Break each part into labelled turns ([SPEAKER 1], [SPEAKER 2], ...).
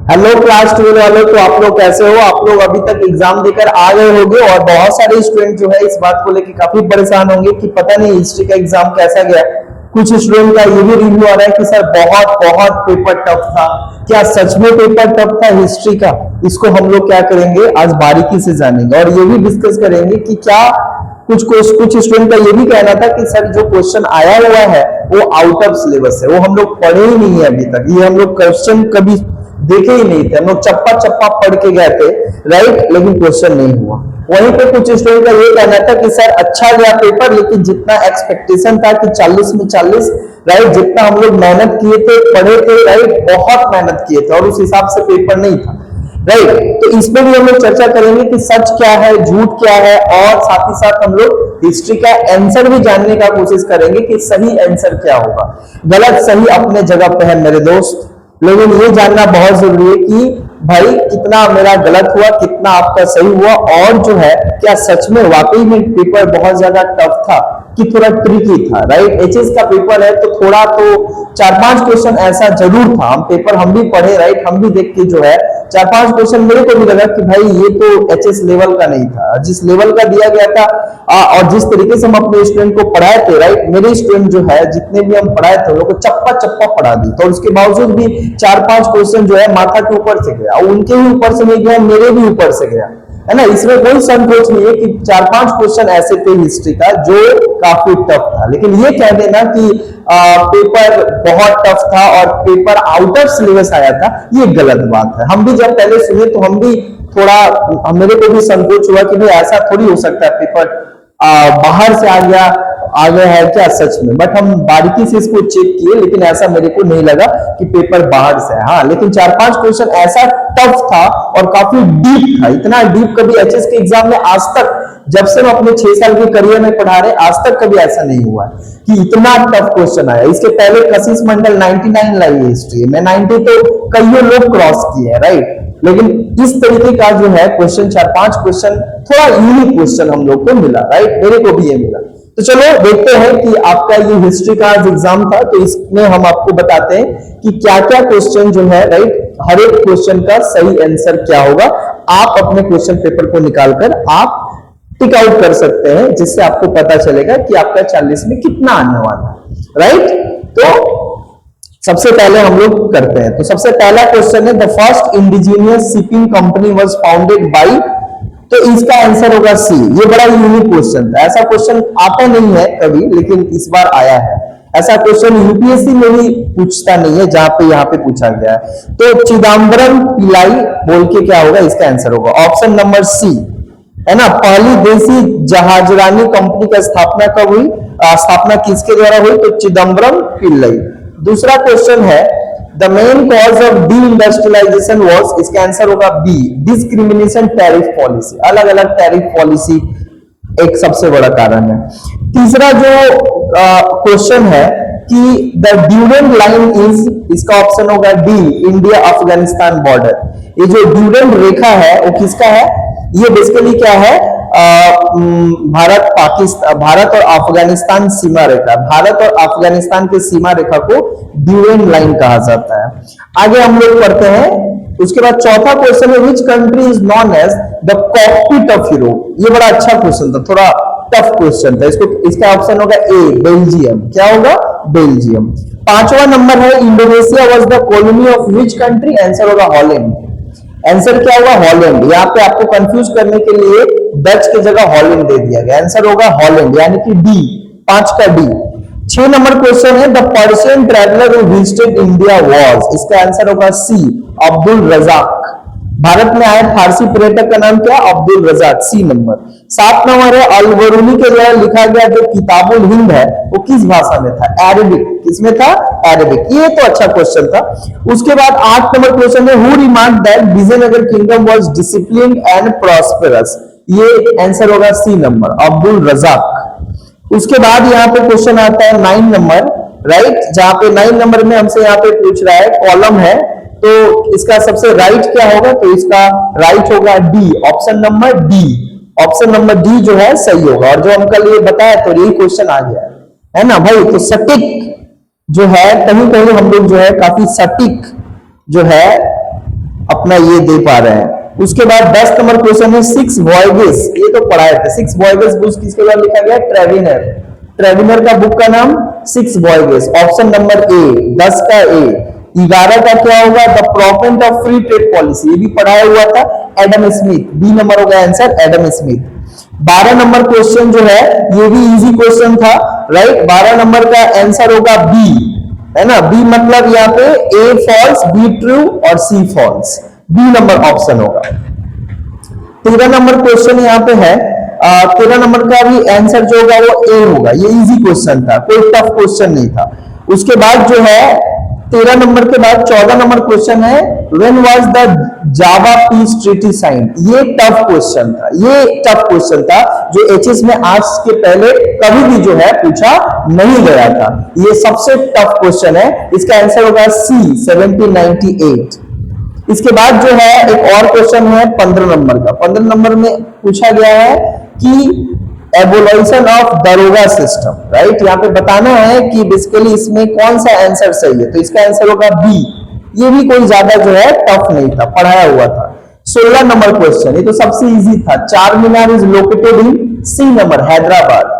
[SPEAKER 1] Hello class 12 वालों, तो आप लोग कैसे हो? आप लोग अभी तक एग्जाम देकर आ गए होंगे और बहुत सारे स्टूडेंट जो है इस बात को लेकर काफी परेशान होंगे कि पता नहीं हिस्ट्री का एग्जाम कैसा गया। कुछ स्टूडेंट का ये भी रिव्यू आ रहा है कि सर बहुत बहुत पेपर टफ था। क्या सच में पेपर टफ था हिस्ट्री का? इसको हम लोग क्या करेंगे, आज बारीकी से जानेंगे और ये भी डिस्कस करेंगे कि क्या कुछ स्टूडेंट का ये भी कहना था कि सर जो क्वेश्चन आया हुआ है वो आउट ऑफ सिलेबस है, वो हम लोग पढ़े ही नहीं है अभी तक, ये हम लोग क्वेश्चन कभी देखे ही नहीं थे, हम लोग चप्पा चप्पा पढ़ के गए थे, राइट, लेकिन क्वेश्चन नहीं हुआ। वहीं पे कुछ स्टूडेंट का ये कहना था कि सर अच्छा गया पेपर, लेकिन जितना एक्सपेक्टेशन था कि 40 में 40, राइट, जितना हम लोग मेहनत किए थे, पढ़े थे, राइट, बहुत मेहनत किए थे और उस हिसाब से पेपर नहीं था, राइट। तो इसमें भी हम लोग चर्चा करेंगे कि सच क्या है, झूठ क्या है, और साथ ही साथ हम लोग हिस्ट्री का आंसर भी जानने का कोशिश करेंगे कि सही आंसर क्या होगा। गलत सही अपने जगह पे है मेरे दोस्त, लेकिन ये जानना बहुत जरूरी है कि भाई कितना मेरा गलत हुआ, कितना आपका सही हुआ, और जो है क्या सच में वाकई में पेपर बहुत ज्यादा टफ था कि थोड़ा ट्रिकी था, राइट। एचएस का पेपर है तो थोड़ा तो 4-5 क्वेश्चन ऐसा जरूर था, हम भी पढ़े, राइट, हम भी देख के जो है 4-5 क्वेश्चन मेरे को भी लगा कि भाई ये तो एचएस लेवल का नहीं था, जिस लेवल का दिया गया था और जिस तरीके से हम अपने स्टूडेंट को पढ़ाए थे, राइट, मेरे स्टूडेंट जो है जितने भी हम पढ़ाए थे उनको चप्पा चप्पा पढ़ा दी, तो उसके बावजूद भी 4-5 क्वेश्चन जो है माथा के ऊपर से गया, उनके भी ऊपर से नहीं गया, मेरे भी ऊपर से गया, है ना। इसमें कोई संकोच नहीं है कि 4-5 क्वेश्चन ऐसे थे हिस्ट्री का जो काफी टफ था, लेकिन ये कह देना कि पेपर बहुत टफ था और पेपर आउट ऑफ सिलेबस आया था, ये गलत बात है। हम भी जब पहले सुने तो हम भी थोड़ा, मेरे को भी संकोच हुआ कि भाई ऐसा थोड़ी हो सकता है, पेपर बाहर से आ गया है क्या सच में, बट हम बारीकी से इसको चेक किए, लेकिन ऐसा मेरे को नहीं लगा कि पेपर बाहर से है। हाँ, लेकिन 4-5 क्वेश्चन ऐसा टफ था और काफी डीप था, इतना डीप कभी एचएस के एग्जाम में आज तक, जब से हम अपने 6 साल के करियर में पढ़ा रहे, आज तक कभी ऐसा नहीं हुआ कि इतना टफ क्वेश्चन आया। इसके पहले कशिश मंडल 99 लाई है हिस्ट्री में, 90 तो कईयों लोग क्रॉस किए हैं, राइट, लेकिन इस तरीके का जो है क्वेश्चन, 4-5 क्वेश्चन थोड़ा यूनिक क्वेश्चन हम लोग को मिला, राइट, मेरे को भी ये मिला। तो चलो देखते हैं कि आपका ये हिस्ट्री का एग्जाम था, तो इसमें हम आपको बताते हैं कि क्या क्या क्वेश्चन जो है, राइट, हर एक क्वेश्चन का सही आंसर क्या होगा। आप अपने क्वेश्चन पेपर को निकालकर आप टिक आउट कर सकते हैं, जिससे आपको पता चलेगा कि आपका 40 में कितना आने वाला है, राइट। तो सबसे पहले हम लोग करते हैं, तो सबसे पहला क्वेश्चन है, the first indigenous shipping company was founded by, तो इसका आंसर होगा सी। ये बड़ा यूनिक क्वेश्चन था, ऐसा क्वेश्चन आता नहीं है कभी, लेकिन इस बार आया है। ऐसा क्वेश्चन यूपीएससी में भी पूछता नहीं है जहां पे यहाँ पे पूछा गया है। तो चिदम्बरम पिल्लाई बोल के क्या होगा, इसका आंसर होगा ऑप्शन नंबर सी, है ना। पहली देसी जहाजरानी कंपनी का स्थापना कब हुई, स्थापना किसके द्वारा हुई, तो चिदम्बरम पिल्लाई। दूसरा क्वेश्चन है, the main cause of deindustrialisation was, इसका आंसर होगा बी, डिस्क्रिमिनेशन टैरिफ पॉलिसी, अलग अलग टैरिफ पॉलिसी एक सबसे बड़ा कारण है। तीसरा जो क्वेश्चन है कि द ड्यूरेंट लाइन इज, इसका ऑप्शन होगा डी, इंडिया अफगानिस्तान बॉर्डर। ये जो ड्यूरेंट रेखा है वो किसका है, ये बेसिकली क्या है, भारत और अफगानिस्तान सीमा रेखा, भारत और अफगानिस्तान के सीमा रेखा को ड्यूरेंट लाइन कहा जाता है। आगे हम लोग पढ़ते हैं, उसके बाद चौथा क्वेश्चन है, which country is known as the cockpit of Europe. ये बड़ा अच्छा क्वेश्चन था, थोड़ा टफ क्वेश्चन था, इसका ऑप्शन होगा ए, बेल्जियम। क्या होगा, बेल्जियम। पांचवा नंबर है, Indonesia was the colony of which country, answer होगा हॉलैंड। आंसर क्या होगा, हॉलैंड। यहाँ पे आपको कंफ्यूज करने के लिए डच की जगह हॉलैंड दे दिया गया, आंसर होगा हॉलैंड, यानी कि डी, 5 का डी। 6 नंबर क्वेश्चन है, the Persian traveller who visited India was, इसका आंसर होगा सी, अब्दुल रजाक। भारत में आए फारसी पर्यटक का नाम क्या, Abdul Razzaq, C number. 7 number है, अल बरूनी के द्वारा लिखा गया जो किताबुल हिंद है वो किस भाषा में था, अरेबिक। किसमें था, अरेबिक। ये तो अच्छा क्वेश्चन था। उसके बाद 8 नंबर क्वेश्चन है, who remarked that Vijayanagara kingdom was disciplined and prosperous, ये आंसर होगा सी नंबर, अब्दुल रजाक। उसके बाद यहाँ पे क्वेश्चन आता है 9 नंबर, राइट, जहां पे 9 नंबर में हमसे यहाँ पे पूछ रहा है, कॉलम है, तो इसका सबसे राइट क्या होगा, तो इसका राइट होगा D, option number D. Option number D जो है सही होगा, और जो हम कल ये बताया तो यही क्वेश्चन आ गया है ना भाई। तो सटीक जो है, कहीं कहीं हम लोग जो है काफी सटीक जो है अपना ये दे पा रहे हैं। उसके बाद 10 नंबर क्वेश्चन है सिक्स वॉयगेस, ये तो पढ़ाए थे। सिक्स वॉयगेस बुक किसके द्वारा लिखा गया? ट्रेविनर। ट्रेविनर का बुक का नाम six voyages. Option number A, 10 का ए। 11 का क्या होगा? The proponent of free trade policy, ये भी पढ़ाया हुआ था, एडम स्मिथ। बी नंबर होगा answer, Adam Smith. 12 number question जो है ये भी इजी क्वेश्चन था, राइट। 12 नंबर का आंसर होगा बी, है ना। बी मतलब यहाँ पे ए फॉल्स, बी ट्रू और सी फॉल्स। बी नंबर ऑप्शन होगा। 13 नंबर क्वेश्चन यहाँ पे है, 13 नंबर का भी आंसर जो होगा वो ए होगा। ये इजी क्वेश्चन था, कोई टफ क्वेश्चन नहीं था। उसके बाद जो है 13 नंबर के बाद 14 नंबर क्वेश्चन है, when was the Java peace treaty signed. ये टफ क्वेश्चन था, ये टफ क्वेश्चन था जो एचएस में आज के पहले कभी भी जो है पूछा नहीं गया था। ये सबसे टफ क्वेश्चन है। इसका आंसर होगा सी, 1798। इसके बाद जो है एक और क्वेश्चन है 15 नंबर का। 15 नंबर में पूछा गया है कि एबोल्यूशन ऑफ दरोगा सिस्टम, राइट। यहाँ पे बताना है कि बेसिकली इसमें कौन सा आंसर सही है, तो इसका आंसर होगा बी। ये भी कोई ज्यादा जो है टफ नहीं था, पढ़ाया हुआ था। 16 नंबर क्वेश्चन, ये तो सबसे इजी था। Char Minar is located in C number, Hyderabad.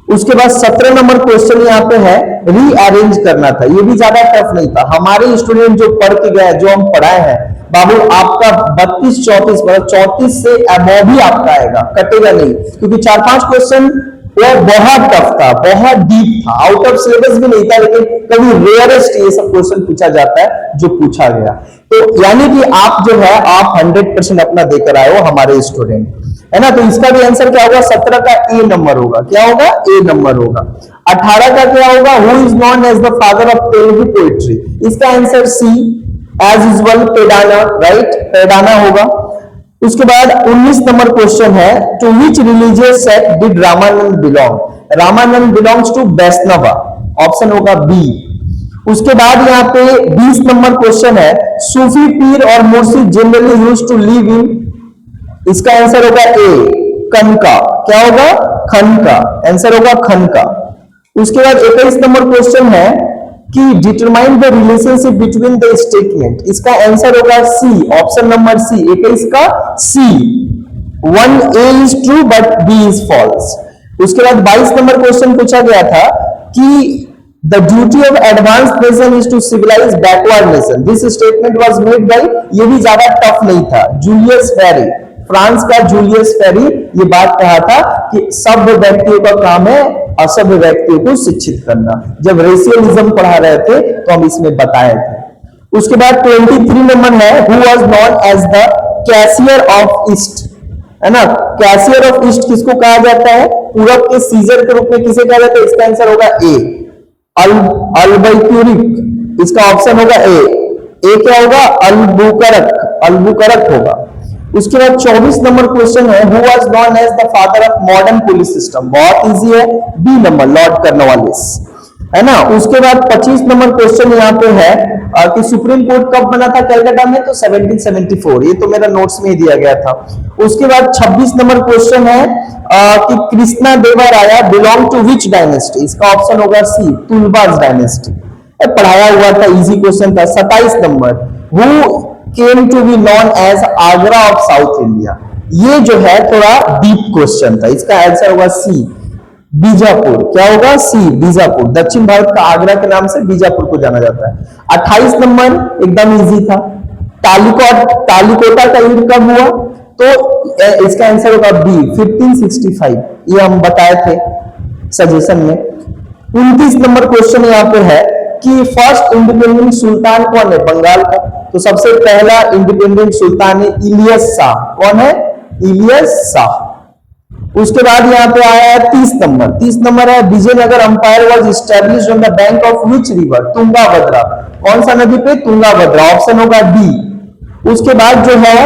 [SPEAKER 1] उसके बाद 17 नंबर क्वेश्चन यहाँ पे है, रीअरेंज करना था। ये भी ज्यादा टफ नहीं था। हमारे स्टूडेंट जो पढ़ के गए, जो हम पढ़ाए हैं, बाबू आपका 32-34 मतलब 34 से अबव भी आपका आएगा, कटेगा नहीं। क्योंकि 4-5 क्वेश्चन वो बहुत टफ था, बहुत डीप था, आउट ऑफ सिलेबस भी नहीं था, लेकिन कभी रेयरेस्ट ये सब क्वेश्चन पूछा जाता है जो पूछा गया। तो यानी कि आप जो है आप 100% अपना देकर आए हो हमारे स्टूडेंट, है ना। तो इसका भी आंसर क्या होगा? 17 का ए नंबर होगा। क्या होगा? ए नंबर होगा। 18 का क्या होगा? Who is known as the father of Telugu poetry. इसका answer C, as usual Peddana, right, Peddana होगा। उसके बाद 19 नंबर क्वेश्चन है, to which religious sect did Ramanand belong. Ramanand belongs to Vaishnava, option होगा बी। उसके बाद यहाँ पे 20 नंबर क्वेश्चन है, सूफी पीर और murshid generally used to live in. इसका आंसर होगा ए, खनका। क्या होगा? खनका, आंसर होगा खनका। उसके बाद 21 नंबर क्वेश्चन है कि determine the relationship between the statement. इसका आंसर होगा सी, ऑप्शन नंबर सी, 21 का C. 1A is true but B is false. उसके बाद 22 नंबर क्वेश्चन पूछा गया था कि the duty of advance nation is to civilise backward nation. This statement was made by, ये भी ज्यादा टफ नहीं था, जूलियस फेरी। फ्रांस का जूलियस फेरी ये बात कहा था कि सभ्य व्यक्तियों का काम है असभ्य व्यक्तियों को शिक्षित करना। जब रेशियलिज्म पढ़ा रहे थे तो हम इसमें बताए थे। उसके बाद 23 नंबर है, who was known as the cashier of East, है ना। कैशियर ऑफ ईस्ट किसको कहा जाता है? पूरब के सीजर के रूप में किसे कहा जाता है? इसका आंसर होगा ए, अल्बुक्यूरिक। इसका ऑप्शन होगा ए क्या होगा? अल्बुकरक, अल्बुकरक होगा। उसके बाद 24 नंबर क्वेश्चन है, who was known as the father of modern police system. बहुत इजी है, बी नंबर, लॉर्ड कॉर्नवालिस, है ना। उसके बाद 25 नंबर क्वेश्चन यहाँ पे है कि सुप्रीम कोर्ट कब बना था कलकत्ता में? तो 1774, ये तो मेरा नोट्स में ही दिया गया था। उसके बाद 26 नंबर क्वेश्चन है कि कृष्णा देवराया बिलोंग टू विच डायनेस्टी। इसका ऑप्शन होगा सी, तुलबाज डायनेस्टी। पढ़ाया हुआ था, इजी क्वेश्चन था। 27 number, who came to be known as Agra of South India. ये जो है थोड़ा डीप क्वेश्चन था, इसका आंसर होगा सी, बीजापुर। क्या होगा? सी, बीजापुर। दक्षिण भारत का आगरा के नाम से बीजापुर को जाना जाता है। 28 नंबर एकदम इजी था, तालिकोटा का युद्ध कब हुआ? तो इसका आंसर होगा बी, 1565। ये हम बताए थे सजेशन में। 29 नंबर क्वेश्चन यहाँ पे है कि फर्स्ट इंडिपेंडेंट सुल्तान कौन है बंगाल का? तो सबसे पहला इंडिपेंडेंट सुल्तान है इलियस शाह। कौन है? इलियस शाह। उसके बाद यहाँ पे आया है 30 नंबर। 30 नंबर है, Vijayanagara empire was established on the bank of which river? Tungabhadra. कौन सा नदी पे? तुंगाभद्रा, ऑप्शन होगा डी। उसके बाद जो है